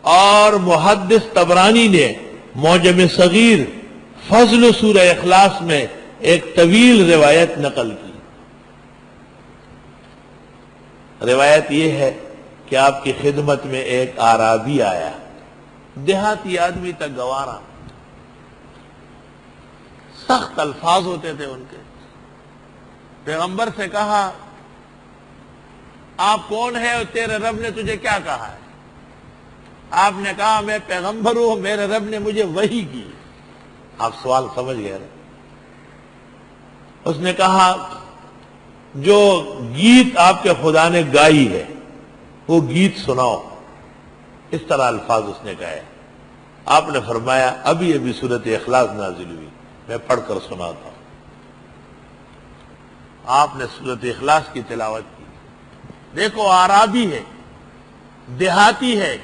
اور محدث طبرانی نے معجم صغیر فضل سورہ اخلاص میں ایک طویل روایت نقل کی۔ روایت یہ ہے کہ آپ کی خدمت میں ایک اعرابی آیا، دیہاتی آدمی تک گوارا، سخت الفاظ ہوتے تھے ان کے۔ پیغمبر سے کہا آپ کون ہے اور تیرے رب نے تجھے کیا کہا ہے؟ آپ نے کہا میں پیغمبر ہوں، میرے رب نے مجھے وحی کی۔ آپ سوال سمجھ گئے۔ اس نے کہا جو گیت آپ کے خدا نے گائی ہے وہ گیت سناؤ، اس طرح الفاظ اس نے کہے۔ آپ نے فرمایا ابھی ابھی سورۃ اخلاص نازل ہوئی، میں پڑھ کر سناتا ہوں۔ آپ نے سورۃ اخلاص کی تلاوت کی۔ دیکھو اعرابی ہے، دیہاتی ہے،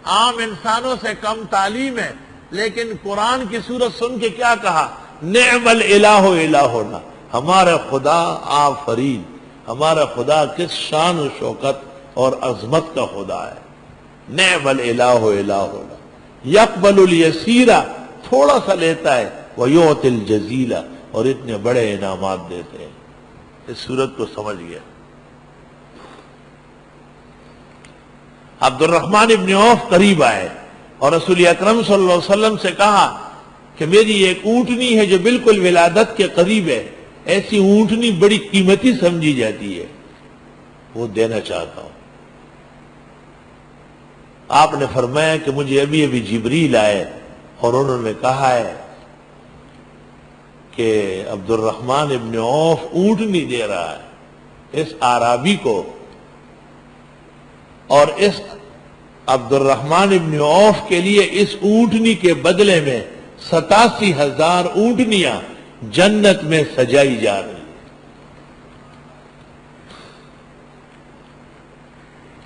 عام انسانوں سے کم تعلیم ہے، لیکن قرآن کی سورت سن کے کیا کہا؟ نعم الالہ الہنا، ہمارا خدا آفرین، ہمارا خدا کس شان و شوکت اور عظمت کا خدا ہے۔ نعم الالہ الہنا یقبل الیسیر، تھوڑا سا لیتا ہے، ویعطی الجزیل، اور اتنے بڑے انعامات دیتے ہیں۔ اس سورت کو سمجھ گیا۔ عبد الرحمن ابن عوف قریب آئے اور رسول اکرم صلی اللہ علیہ وسلم سے کہا کہ میری ایک اونٹنی ہے جو بالکل ولادت کے قریب ہے، ایسی اونٹنی بڑی قیمتی سمجھی جاتی ہے، وہ دینا چاہتا ہوں۔ آپ نے فرمایا کہ مجھے ابھی ابھی جبریل آئے اور انہوں نے کہا ہے کہ عبد الرحمن ابن عوف اونٹنی دے رہا ہے اس اعرابی کو، اور اس عبد الرحمن ابن عوف کے لیے اس اونٹنی کے بدلے میں 87,000 اونٹنیاں جنت میں سجائی جا رہی ہیں۔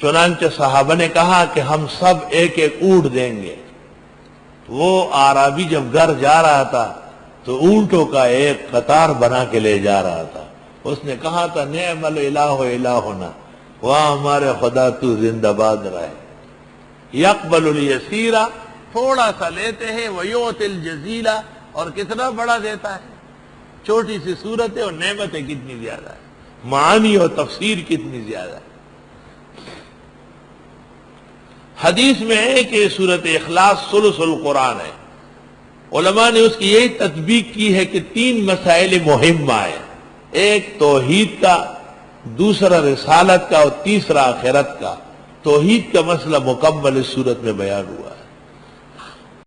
چنانچہ صحابہ نے کہا کہ ہم سب ایک ایک اونٹ دیں گے۔ وہ اعرابی جب گھر جا رہا تھا تو اونٹوں کا ایک قطار بنا کے لے جا رہا تھا۔ اس نے کہا تھا نعم الالہ الہنا، واہ ہمارے خدا تو زندہ باد رہے۔ یقبل الیسیر، تھوڑا سا لیتے ہیں، ویعطی الجزیل، اور کتنا بڑا دیتا ہے۔ چھوٹی سی صورت ہے اور نعمتیں کتنی زیادہ ہے، معانی اور تفسیر کتنی زیادہ ہے۔ حدیث میں ہے کہ سورۃ اخلاص ثلث القرآن ہے۔ علماء نے اس کی یہی تطبیق کی ہے کہ 3 مسائل مہمہ ہیں، ایک توحید کا، دوسرا رسالت کا، اور تیسرا آخرت کا۔ توحید کا مسئلہ مکمل اس سورت میں بیان ہوا۔